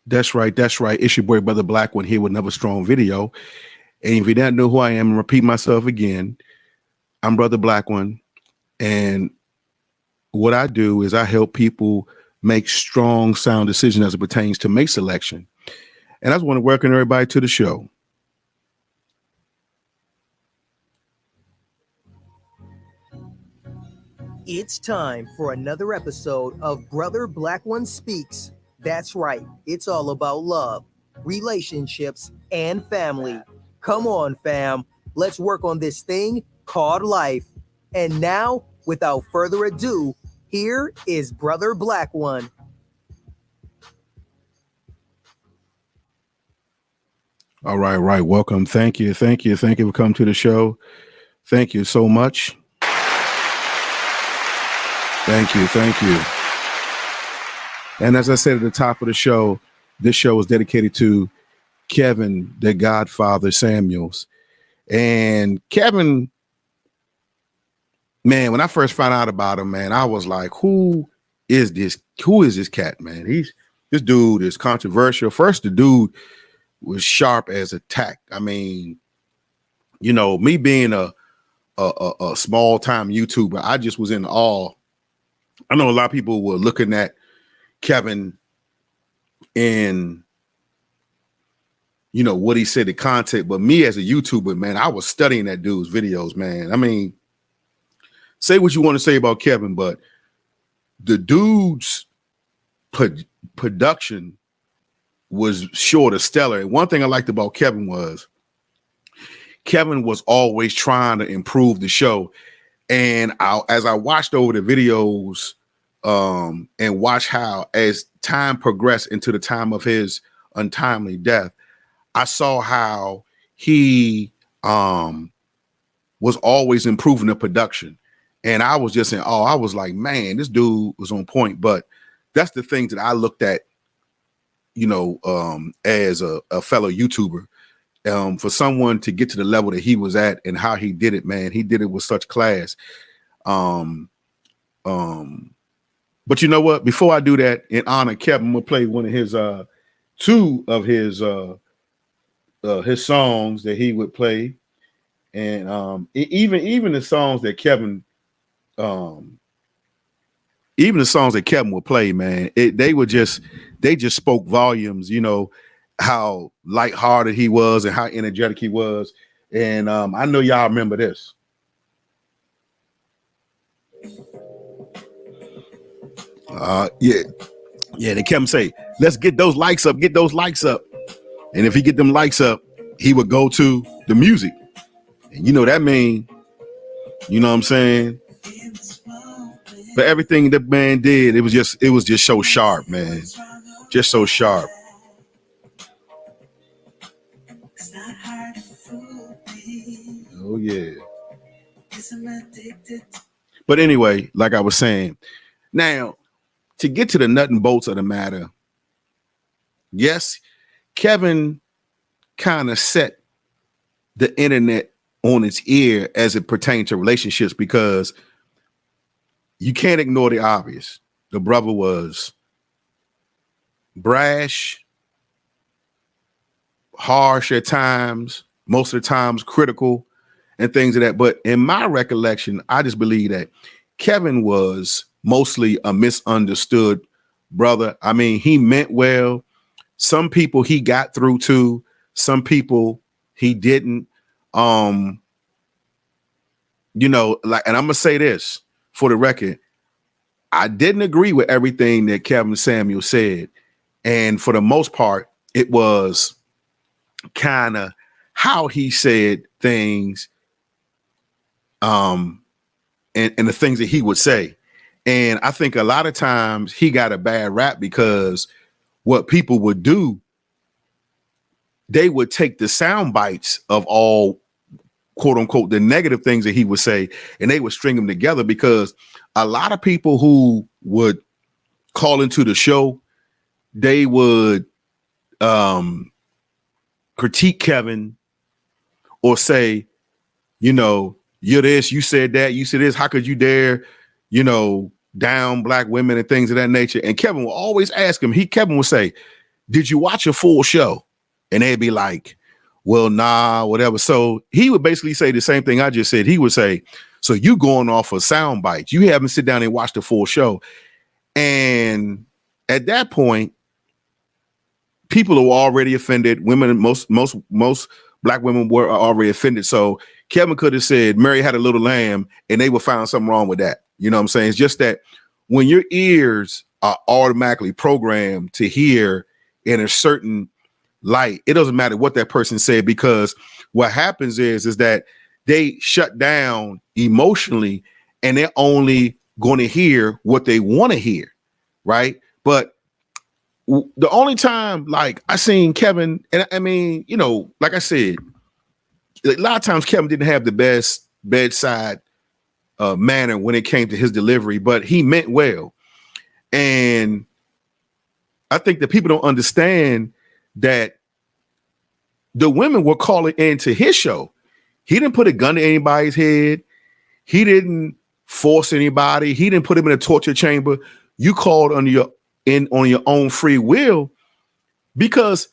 That's right. That's right. It's your boy, Brother Black One here with another strong video. And if you don't know who I am, and repeat myself again, I'm Brother Black One. And what I do is I help people make strong, sound decisions as it pertains to mate selection. And I just want to welcome everybody to the show. It's time for another episode of Brother Black One Speaks. That's right, it's all about love, relationships, and family. Come on, fam, let's work on this thing called life. And now, without further ado, here is Brother Black One. All right, right. Welcome. Thank you. Thank you. Thank you for coming to the show. Thank you so much. Thank you. Thank you. And as I said at the top of the show, this show is dedicated to Kevin, the Godfather Samuels. And Kevin, man, when I first found out about him, man, I was like, who is this? Who is this cat, man? This dude is controversial. First, the dude was sharp as a tack. I mean, you know, me being a small time YouTuber, I just was in awe. I know a lot of people were looking at Kevin and, you know, what he said, the content, but me as a YouTuber, man, I was studying that dude's videos, man. I mean, say what you want to say about Kevin, but the dude's production was short of stellar. And one thing I liked about Kevin was always trying to improve the show. And as I watched over the videos and watched how as time progressed into the time of his untimely death, I saw how he was always improving the production. And I was just saying, oh, I was like, man, this dude was on point. But that's the things that I looked at, you know, as a fellow YouTuber. For someone to get to the level that he was at and how he did it, man, he did it with such class. But you know what? Before I do that, in honor of Kevin, I'm gonna play one of his two of his songs that he would play, and even the songs that Kevin, even the songs that Kevin would play, man, they just spoke volumes. You know how lighthearted he was and how energetic he was. And I know y'all remember this. Yeah. They kept him say, let's get those likes up, get those likes up. And if he get them likes up, he would go to the music. And you know that mean, you know what I'm saying? But everything that man did, it was just so sharp, man. Just so sharp. Oh yeah. But anyway, like I was saying, now to get to the nut and bolts of the matter, yes, Kevin kind of set the internet on its ear as it pertained to relationships, because you can't ignore the obvious. The brother was brash, harsh at times, most of the times critical and things of that. But in my recollection, I just believe that Kevin was mostly a misunderstood brother. I mean, he meant well. Some people he got through to, some people he didn't. You know, like, and I'm gonna say this for the record, I didn't agree with everything that Kevin Samuel said. And for the most part, it was kind of how he said things, and the things that he would say. And I think a lot of times he got a bad rap because what people would do, they would take the sound bites of all, quote unquote, the negative things that he would say, and they would string them together, because a lot of people who would call into the show, they would critique Kevin or say, you know, you're this, you said that, you said this, how could you dare, you know, down black women and things of that nature. And Kevin will always ask him, Kevin will say, did you watch a full show? And they'd be like, well, nah, whatever. So he would basically say the same thing I just said. He would say, so you going off of sound bites. You haven't sit down and watched the full show. And at that point, people were already offended. Women, most black women were already offended. So Kevin could have said Mary had a little lamb and they would find something wrong with that. You know what I'm saying? It's just that when your ears are automatically programmed to hear in a certain light, it doesn't matter what that person said, because what happens is that they shut down emotionally and they're only going to hear what they want to hear. Right. But the only time like I seen Kevin, and I mean, you know, like I said, a lot of times Kevin didn't have the best bedside manner when it came to his delivery, but he meant well. And I think that people don't understand that the women were calling into his show. He didn't put a gun to anybody's head. He didn't force anybody. He didn't put him in a torture chamber. You called on your own free will, because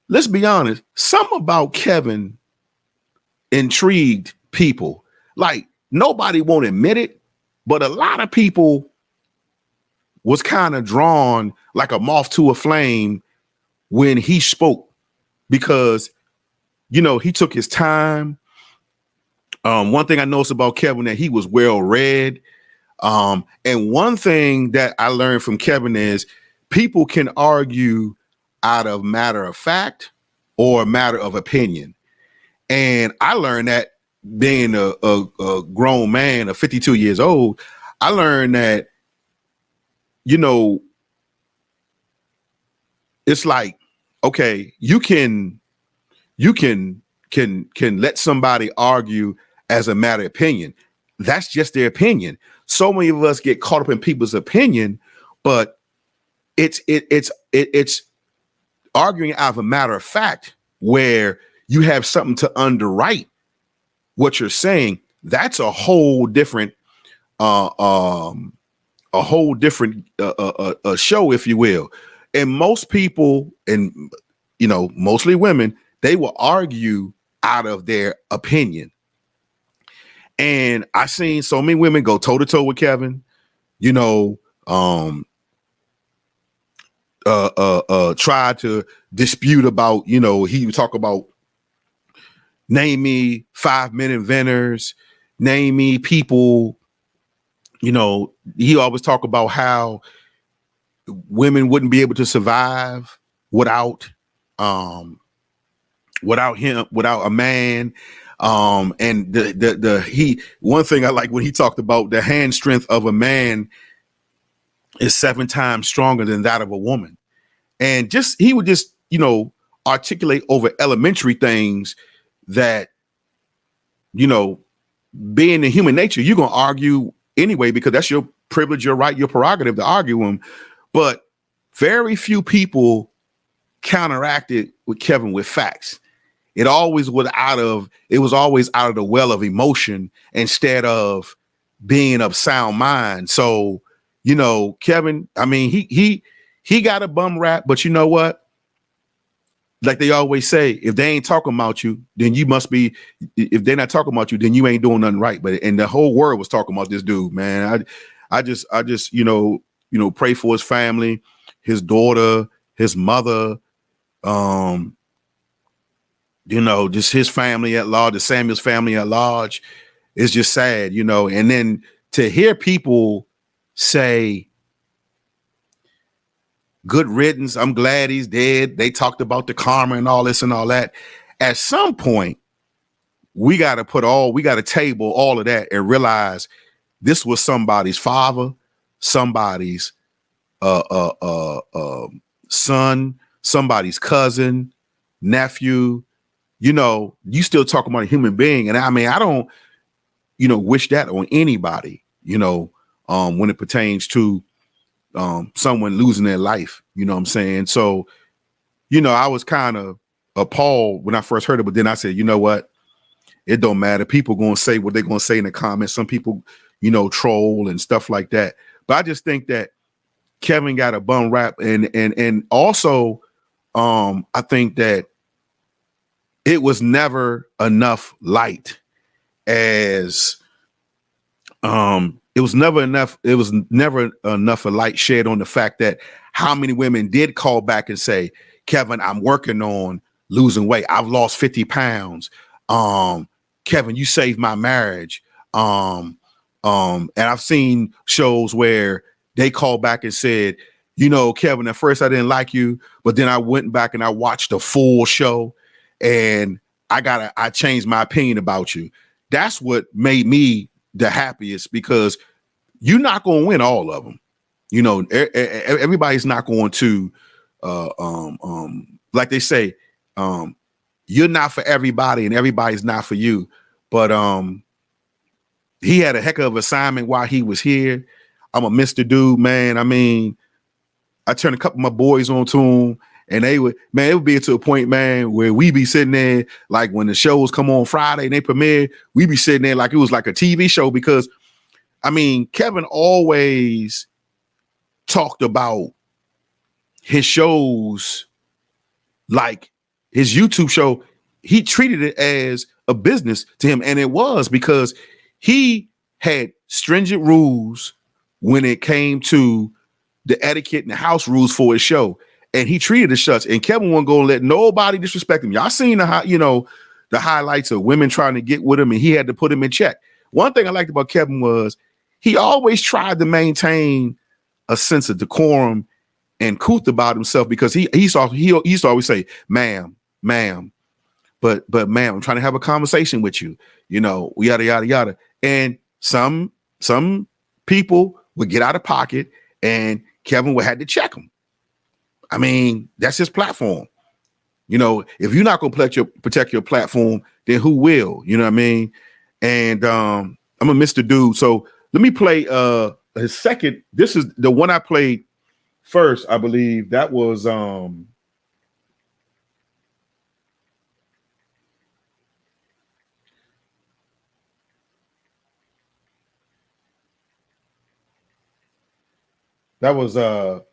let's be honest, something about Kevin intrigued people. Like, nobody won't admit it, but a lot of people was kind of drawn like a moth to a flame when he spoke, because, you know, he took his time. One thing I noticed about Kevin, that he was well read. And one thing that I learned from Kevin is people can argue out of matter of fact or matter of opinion. And I learned that being a grown man of 52 years old, I learned that, you know, it's like, okay, you can let somebody argue as a matter of opinion. That's just their opinion. So many of us get caught up in people's opinion, but it's arguing out of a matter of fact where you have something to underwrite what you're saying. That's a whole different show, if you will. And most people, and you know, mostly women, they will argue out of their opinion. And I seen so many women go toe to toe with Kevin, you know, try to dispute about, you know, he would talk about, name me 5 men inventors, name me people, you know, he always talk about how women wouldn't be able to survive without him, without a man. And one thing I like when he talked about the hand strength of a man is 7 times stronger than that of a woman. And he would just, you know, articulate over elementary things that, you know, being in human nature, you're going to argue anyway, because that's your privilege, your right, your prerogative to argue him. But very few people counteracted with Kevin with facts. It was always out of the well of emotion instead of being of sound mind. So, you know, Kevin, I mean, he got a bum rap, but you know what? Like they always say, if they ain't talking about you, then you must be, if they're not talking about you, then you ain't doing nothing right. But, and the whole world was talking about this dude, man. I just, you know, pray for his family, his daughter, his mother, you know, just his family at large, the Samuels family at large. It's just sad, you know. And then to hear people say, good riddance, I'm glad he's dead. They talked about the karma and all this and all that. At some point, we got to table all of that and realize this was somebody's father, somebody's son, somebody's cousin, nephew. You know, you still talking about a human being. And I mean, I don't, you know, wish that on anybody, you know, when it pertains to someone losing their life, you know what I'm saying? So, you know, I was kind of appalled when I first heard it, but then I said, you know what? It don't matter. People going to say what they're going to say in the comments. Some people, you know, troll and stuff like that. But I just think that Kevin got a bum rap. And also I think that it was never enough light as it was never enough a light shed on the fact that how many women did call back and say, Kevin, I'm working on losing weight. I've lost 50 pounds. Kevin, you saved my marriage. And I've seen shows where they called back and said, you know, Kevin, at first I didn't like you, but then I went back and I watched the full show and I changed my opinion about you. That's what made me the happiest, because you're not going to win all of them. You know, everybody's not going to, like they say, you're not for everybody and everybody's not for you. But he had a heck of an assignment while he was here. I'm a Mr. Dude, man. I mean, I turned a couple of my boys on to him, and it would be to a point, man, where we be sitting there, like when the shows come on Friday and they premiere, we be sitting there like it was like a TV show, because, I mean, Kevin always talked about his shows like his YouTube show. He treated it as a business to him, and it was, because he had stringent rules when it came to the etiquette and the house rules for his show, and he treated the shuts. And Kevin wasn't going to let nobody disrespect him. Y'all seen the highlights of women trying to get with him, and he had to put him in check. One thing I liked about Kevin was he always tried to maintain a sense of decorum and couth about himself, because he used to always say, ma'am, but ma'am, I'm trying to have a conversation with you, you know, yada yada yada. And some people would get out of pocket, and Kevin would have to check them. I mean, that's his platform. You know, if you're not going to protect your platform, then who will? You know what I mean? And I'm a Mr. Dude. So let me play his second. This is the one I played first, I believe. That was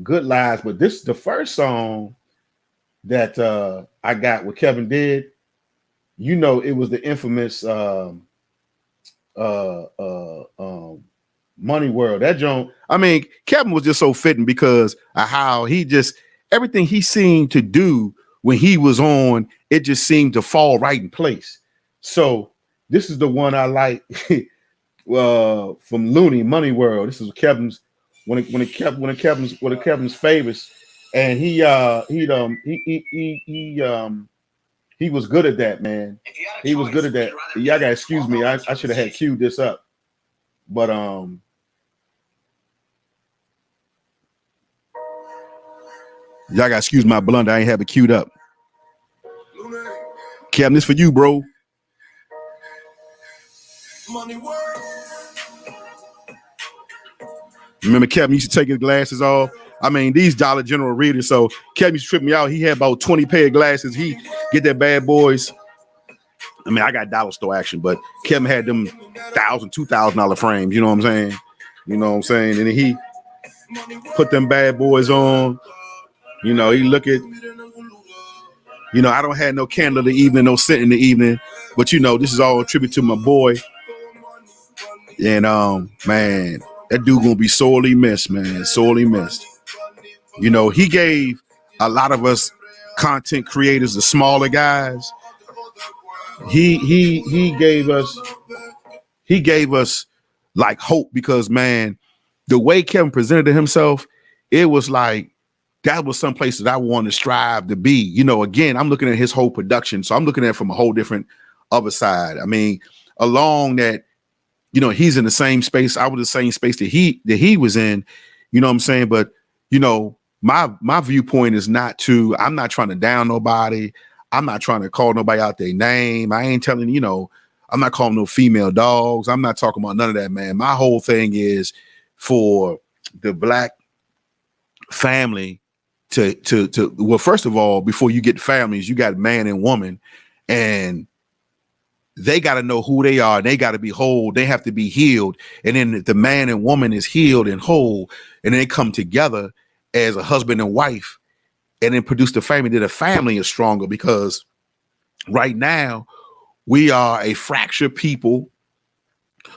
Good Lies. But this is the first song that I got what Kevin did. You know, it was the infamous Money World. That joint, I mean, Kevin was just so fitting because of how he just, everything he seemed to do when he was on, it just seemed to fall right in place. So this is the one I like from Luni, Money World. This is Kevin's one of Kevin's favorites, and he was good at that, man. He was good at that. Y'all gotta excuse me. I should have had queued this up, but y'all gotta excuse my blunder. I ain't have it queued up. Kevin, this for you, bro. Money World. Remember Kevin used to take his glasses off? I mean, these Dollar General readers. So Kevin used to trip me out. He had about 20 pair of glasses. He get that bad boys. I mean, I got dollar store action, but Kevin had them $1,000, $2,000 frames. You know what I'm saying? You know what I'm saying? And he put them bad boys on. You know, he look at, you know, I don't have no candle in the evening, no scent in the evening, but you know, this is all a tribute to my boy. And man, that dude gonna be sorely missed, man. Sorely missed. You know, he gave a lot of us content creators, the smaller guys. He gave us like hope, because man, the way Kevin presented himself, it was like that was some place that I wanted to strive to be. You know, again, I'm looking at his whole production, so I'm looking at it from a whole different other side. I mean, along that, you know, he's in the same space. I was the same space that he was in. You know what I'm saying? But you know, my viewpoint is not to. I'm not trying to down nobody. I'm not trying to call nobody out their name. I ain't telling, you know, I'm not calling no female dogs. I'm not talking about none of that, man. My whole thing is for the black family to well, first of all, before you get families, you got man and woman, and they got to know who they are. They got to be whole. They have to be healed. And then the man and woman is healed and whole, and then they come together as a husband and wife. and then produce the family, then the family is stronger, because right now we are a fractured people,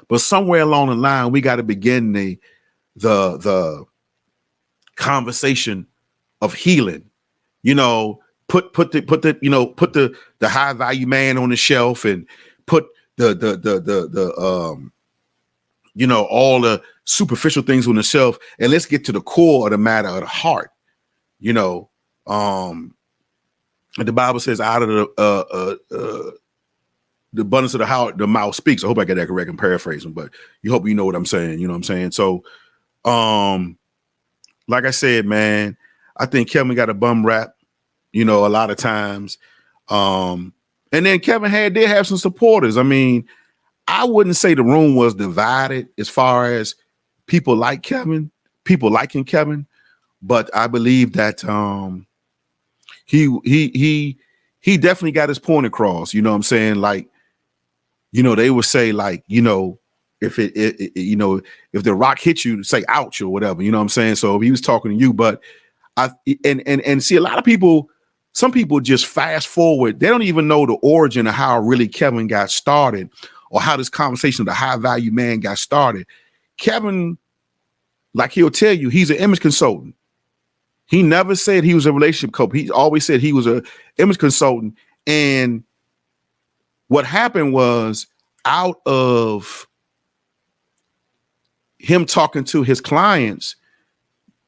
but somewhere along the line we got to begin the conversation of healing. You know, put the high value man on the shelf, and put the all the superficial things on the shelf, and let's get to the core of the matter, of the heart. You know, the Bible says, out of the abundance of the heart, the mouth speaks. I hope I get that correct. I'm paraphrasing, but you hope you know what I'm saying. You know what I'm saying? So, like I said, man, I think Kevin got a bum rap, a lot of times. And then Kevin did have some supporters. I mean, I wouldn't say the room was divided as far as people liking Kevin, but I believe that he definitely got his point across. You know what I'm saying? Like, they would say, like, if if the rock hits you, say ouch or whatever, you know what I'm saying? So he was talking to you, but and see, a lot of people, some people just fast forward. They don't even know the origin of how really Kevin got started, or how this conversation of the high value man got started. Kevin, like he'll tell you, he's an image consultant. He never said he was a relationship coach. He always said he was an image consultant. And what happened was, out of him talking to his clients,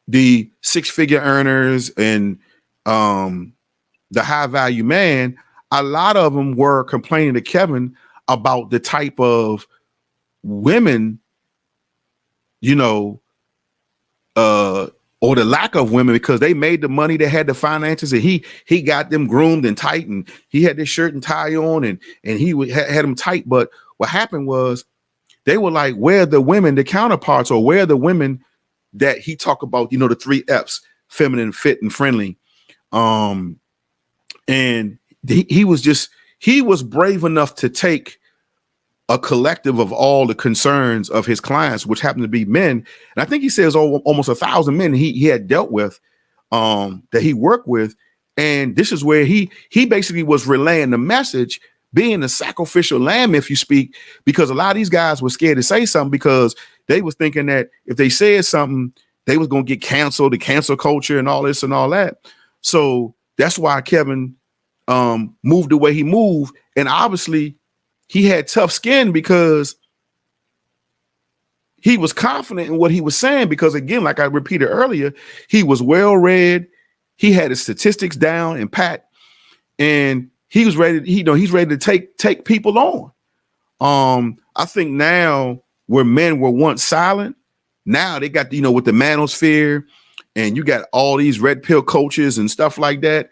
the six-figure earners and the high value man, a lot of them were complaining to Kevin about the type of women, or the lack of women, because they made the money, they had the finances, and he got them groomed and tight, and he had this shirt and tie on, and he had them tight. But what happened was, they were like, where are the women, the counterparts, or where are the women that he talked about, the 3 F's, feminine, fit, and friendly. And he was brave enough to take a collective of all the concerns of his clients, which happened to be men. And I think he says almost 1,000 men he had dealt with, that he worked with. And this is where he basically was relaying the message, being a sacrificial lamb, if you speak, because a lot of these guys were scared to say something, because they was thinking that if they said something, they was going to get canceled, the cancel culture and all this and all that. So that's why Kevin moved the way he moved. And obviously he had tough skin, because he was confident in what he was saying, because again, like I repeated earlier, he was well read. He had his statistics down and pat, and he was ready. He's ready to take people on. I think now, where men were once silent, now they got, with the manosphere, and you got all these red pill coaches and stuff like that.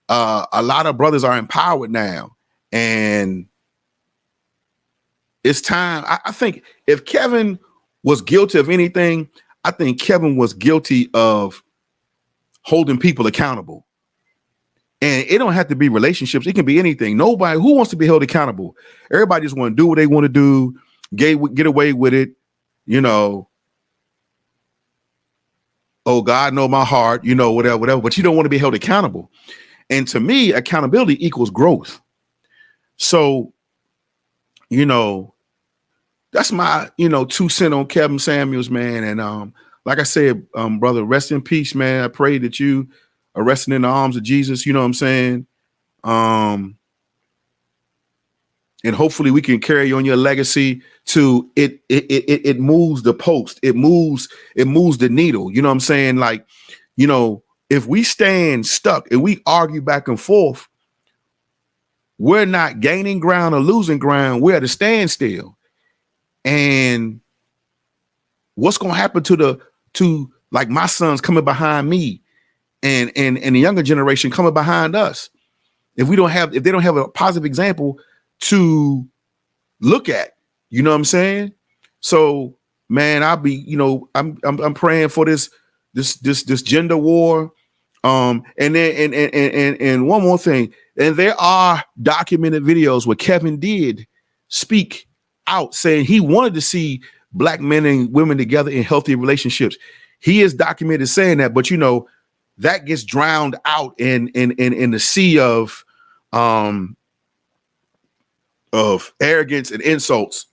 A lot of brothers are empowered now, and it's time. I think if Kevin was guilty of anything, I think Kevin was guilty of holding people accountable. And it don't have to be relationships. It can be anything. Nobody who wants to be held accountable. Everybody just want to do what they want to do, get away with it. Oh, God know my heart, whatever. But you don't want to be held accountable. And to me, accountability equals growth. So, that's my, 2 cents on Kevin Samuels, man. And like I said, brother, rest in peace, man. I pray that you are resting in the arms of Jesus. You know what I'm saying? And hopefully we can carry on your legacy to it moves the post. It moves the needle. You know what I'm saying? Like, if we stand stuck and we argue back and forth, we're not gaining ground or losing ground. We're at a standstill. And what's going to happen to like my sons coming behind me and the younger generation coming behind us, if they don't have a positive example to look at, you know what I'm saying? So, man, I'll be, I'm praying for this gender war. And then and one more thing, and there are documented videos where Kevin did speak out saying he wanted to see black men and women together in healthy relationships. He is documented saying that, but that gets drowned out in the sea of arrogance and insults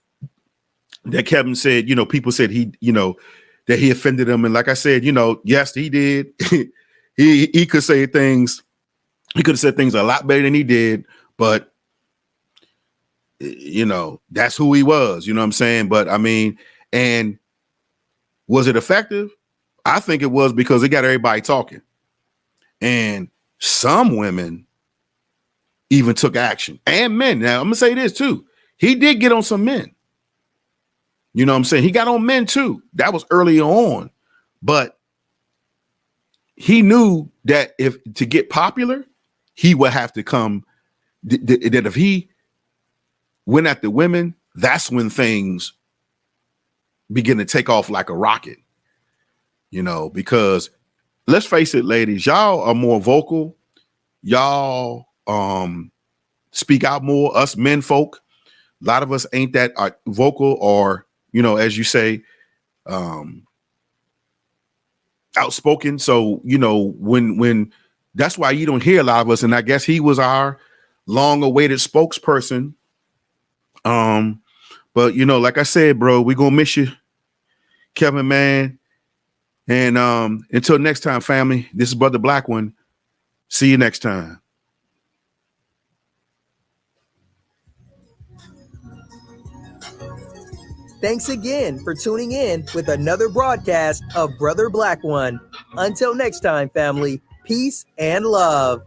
that Kevin said, people said he, that he offended them. And like I said, yes, he did. he could say things. He could have said things a lot better than he did, but that's who he was, you know what I'm saying? But I mean, and was it effective? I think it was, because it got everybody talking. And some women even took action, and men. Now I'm gonna say this too. He did get on some men. You know what I'm saying? He got on men too. That was early on, but he knew that if to get popular, he would have to come. That if he went at the women, that's when things begin to take off like a rocket. Because let's face it, ladies, y'all are more vocal. Y'all speak out more. Us men folk, a lot of us ain't that vocal, or as you say, outspoken. So when that's why you don't hear a lot of us. And I guess he was our long-awaited spokesperson. But like I said, bro, we gonna miss you, Kevin, man. And until next time, family, this is Brother Black One. See you next time. Thanks again for tuning in with another broadcast of Brother Black One. Until next time, family, peace and love.